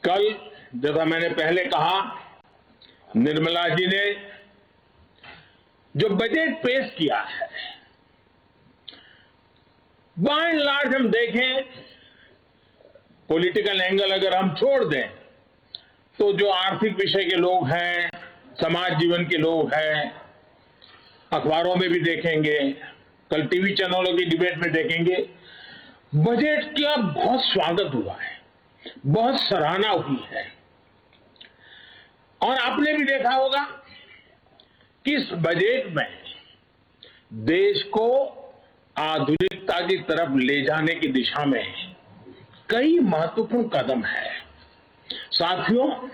कल जैसा मैंने पहले कहा, निर्मला जी ने जो बजट पेश किया है, बाय एंड लार्ज हम देखें, पॉलिटिकल एंगल अगर हम छोड़ दें तो जो आर्थिक विषय के लोग हैं, समाज जीवन के लोग हैं, अखबारों में भी देखेंगे, कल टीवी चैनलों की डिबेट में देखेंगे, बजट का बहुत स्वागत हुआ है, बहुत सराहना हुई है। और आपने भी देखा होगा कि इस बजट में देश को आधुनिकता की तरफ ले जाने की दिशा में कई महत्वपूर्ण कदम है। साथियों,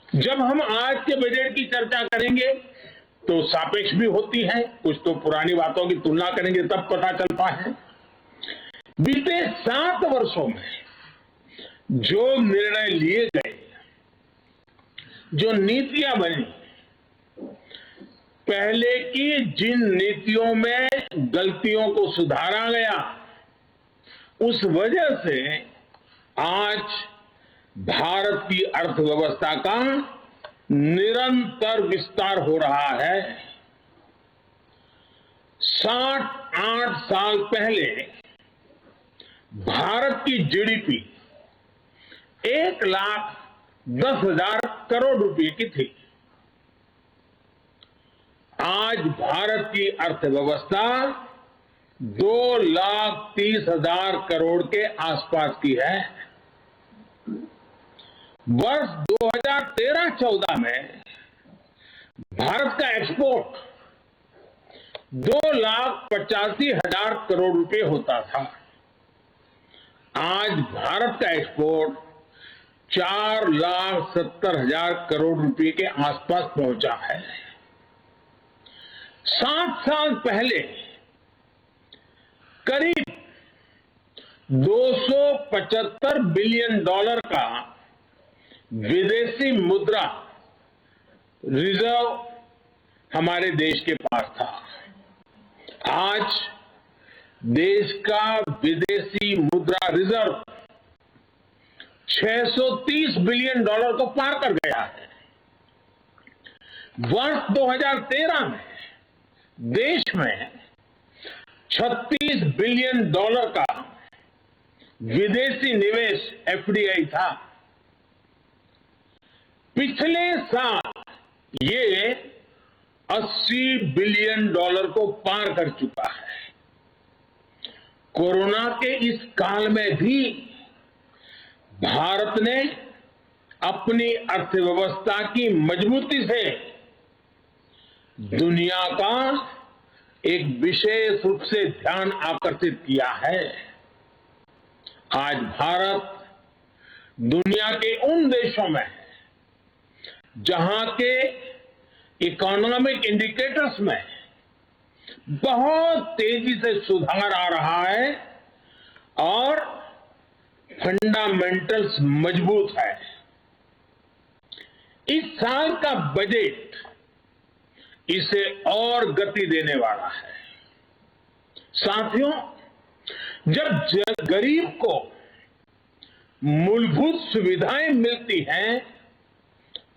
जब हम आज के बजट की चर्चा करेंगे तो सापेक्ष भी होती है, कुछ तो पुरानी बातों की तुलना करेंगे तब पता चलता है। बीते 7 वर्षों में जो निर्णय लिए गए, जो नीतियां बनी, पहले की जिन नीतियों में गलतियों को सुधारा गया, उस वजह से आज भारत की अर्थव्यवस्था का निरंतर विस्तार हो रहा है। 7-8 साल पहले भारत की जीडीपी 1,10,000 करोड़ रुपए की थी। आज भारत की अर्थव्यवस्था 2,30,000 करोड़ के आसपास की है। वर्ष 2013-14 में भारत का एक्सपोर्ट 2,85,000 करोड़ रुपए होता था। आज भारत का एक्सपोर्ट 4,70,000 करोड़ रुपए के आसपास पहुंचा है। 7 साल पहले करीब $275 बिलियन का विदेशी मुद्रा रिजर्व हमारे देश के पास था। आज देश का विदेशी मुद्रा रिजर्व $630 बिलियन को पार कर गया है। वर्ष 2013 में देश में $36 बिलियन का विदेशी निवेश एफडीआई था। पिछले साल ये $80 बिलियन को पार कर चुका है। कोरोना के इस काल में भी भारत ने अपनी अर्थव्यवस्था की मजबूती से दुनिया का एक विशेष रूप से ध्यान आकर्षित किया है। आज भारत दुनिया के उन देशों में है जहां के इकोनॉमिक इंडिकेटर्स में बहुत तेजी से सुधार आ रहा है और फंडामेंटल्स मजबूत है। इस साल का बजट इसे और गति देने वाला है। साथियों, जब गरीब को मूलभूत सुविधाएं मिलती हैं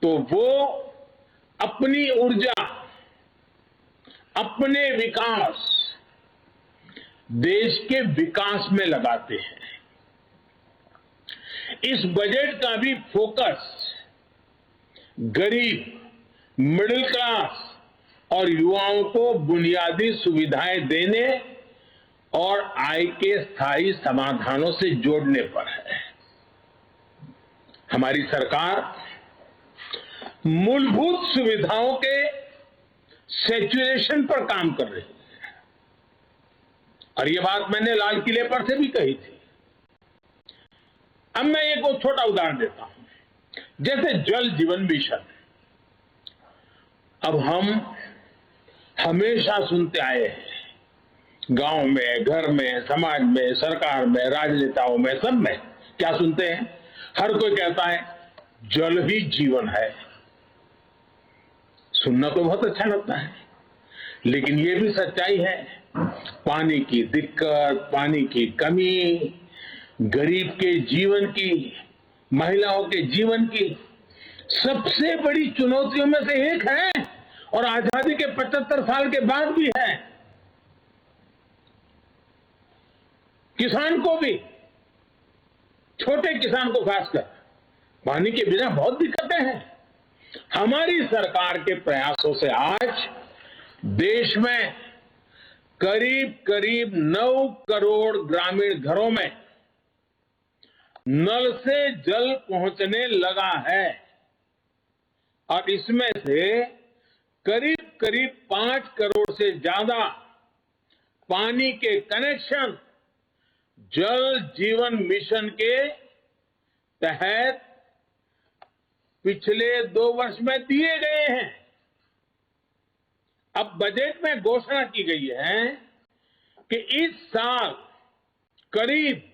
तो वो अपनी ऊर्जा, अपने विकास, देश के विकास में लगाते हैं। इस बजट का भी फोकस गरीब, मिडिल क्लास और युवाओं को बुनियादी सुविधाएं देने और आय के स्थायी समाधानों से जोड़ने पर है। हमारी सरकार मूलभूत सुविधाओं के सैचुरेशन पर काम कर रही है और ये बात मैंने लाल किले पर से भी कही थी। अब मैं एक और छोटा उदाहरण देता हूं, जैसे जल जीवन मिशन। अब हम हमेशा सुनते आए हैं, गांव में, घर में, समाज में, सरकार में, राजनेताओं में, सब में क्या सुनते हैं? हर कोई कहता है जल ही जीवन है। सुनना तो बहुत अच्छा लगता है, लेकिन ये भी सच्चाई है, पानी की दिक्कत, पानी की कमी, गरीब के जीवन की महिलाओं के जीवन की सबसे बड़ी चुनौतियों में से एक है और आजादी के 75 साल के बाद भी है। किसान को भी, छोटे किसान को खासकर, पानी के बिना बहुत दिक्कतें हैं। हमारी सरकार के प्रयासों से आज देश में करीब करीब 9 करोड़ ग्रामीण घरों में नल से जल पहुंचने लगा है और इसमें से करीब करीब 5 करोड़ से ज्यादा पानी के कनेक्शन जल जीवन मिशन के तहत पिछले 2 वर्ष में दिए गए हैं। अब बजट में घोषणा की गई है कि इस साल करीब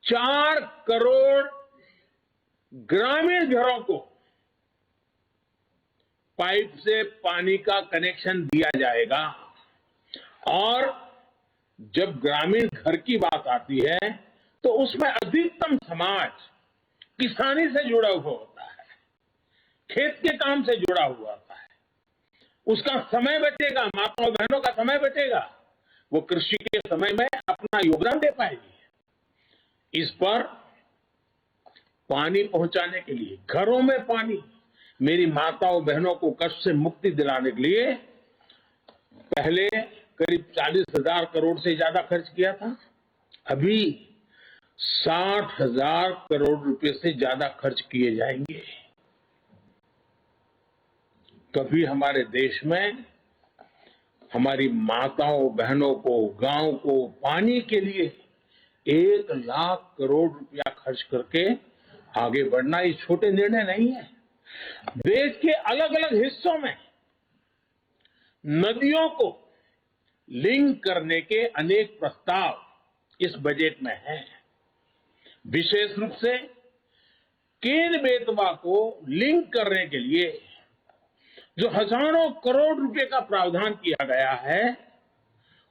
4 करोड़ ग्रामीण घरों को पाइप से पानी का कनेक्शन दिया जाएगा। और जब ग्रामीण घर की बात आती है तो उसमें अधिकतम समाज किसानी से जुड़ा हुआ होता है, खेत के काम से जुड़ा हुआ होता है। उसका समय बचेगा, माताओं बहनों का समय बचेगा, वो कृषि के समय में अपना योगदान दे पाएगी। इस पर पानी पहुंचाने के लिए, घरों में पानी, मेरी माताओं बहनों को कष्ट से मुक्ति दिलाने के लिए पहले करीब 40,000 करोड़ से ज्यादा खर्च किया था। अभी 60,000 करोड़ रुपए से ज्यादा खर्च किए जाएंगे। कभी हमारे देश में हमारी माताओं बहनों को, गांव को पानी के लिए 1 लाख करोड़ रुपया खर्च करके आगे बढ़ना ये छोटे निर्णय नहीं है। देश के अलग अलग हिस्सों में नदियों को लिंक करने के अनेक प्रस्ताव इस बजट में हैं। विशेष रूप से केन बेतवा को लिंक करने के लिए जो हजारों करोड़ रुपए का प्रावधान किया गया है,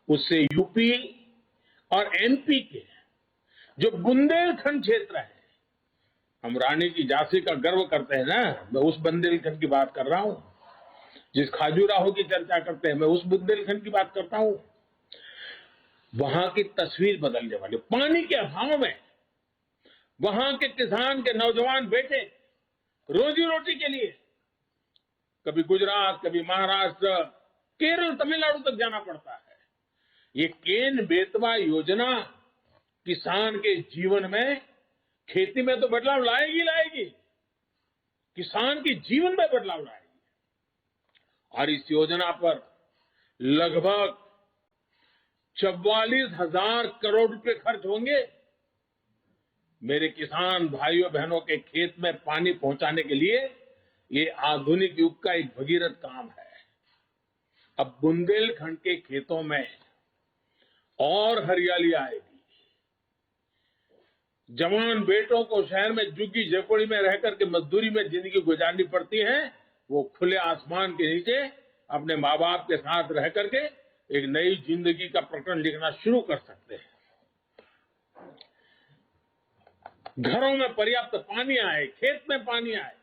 उससे यूपी और एमपी के जो बुंदेलखंड क्षेत्र है, हम रानी की झांसी का गर्व करते हैं ना, मैं उस बुंदेलखंड की बात कर रहा हूं। जिस खाजूराहो की चर्चा करते हैं, मैं उस बुंदेलखंड की बात करता हूं। वहां की तस्वीर बदलने वाली, पानी के अभाव में वहां के किसान के नौजवान बेटे रोजी रोटी के लिए कभी गुजरात, कभी महाराष्ट्र, केरल, तमिलनाडु तक जाना पड़ता है। ये केन बेतवा योजना किसान के जीवन में, खेती में तो बदलाव लाएगी लाएगी, किसान के जीवन में बदलाव लाएगी। और इस योजना पर लगभग 44,000 करोड़ रुपए खर्च होंगे। मेरे किसान भाइयों बहनों के खेत में पानी पहुंचाने के लिए ये आधुनिक युग का एक भगीरथ काम है। अब बुंदेलखंड के खेतों में और हरियाली आएगी। जवान बेटों को शहर में झुग्गी झोपड़ी में रहकर के मजदूरी में जिंदगी गुजारनी पड़ती है, वो खुले आसमान के नीचे अपने माँ बाप के साथ रह करके एक नई जिंदगी का प्रकरण लिखना शुरू कर सकते हैं। घरों में पर्याप्त पानी आए, खेत में पानी आए,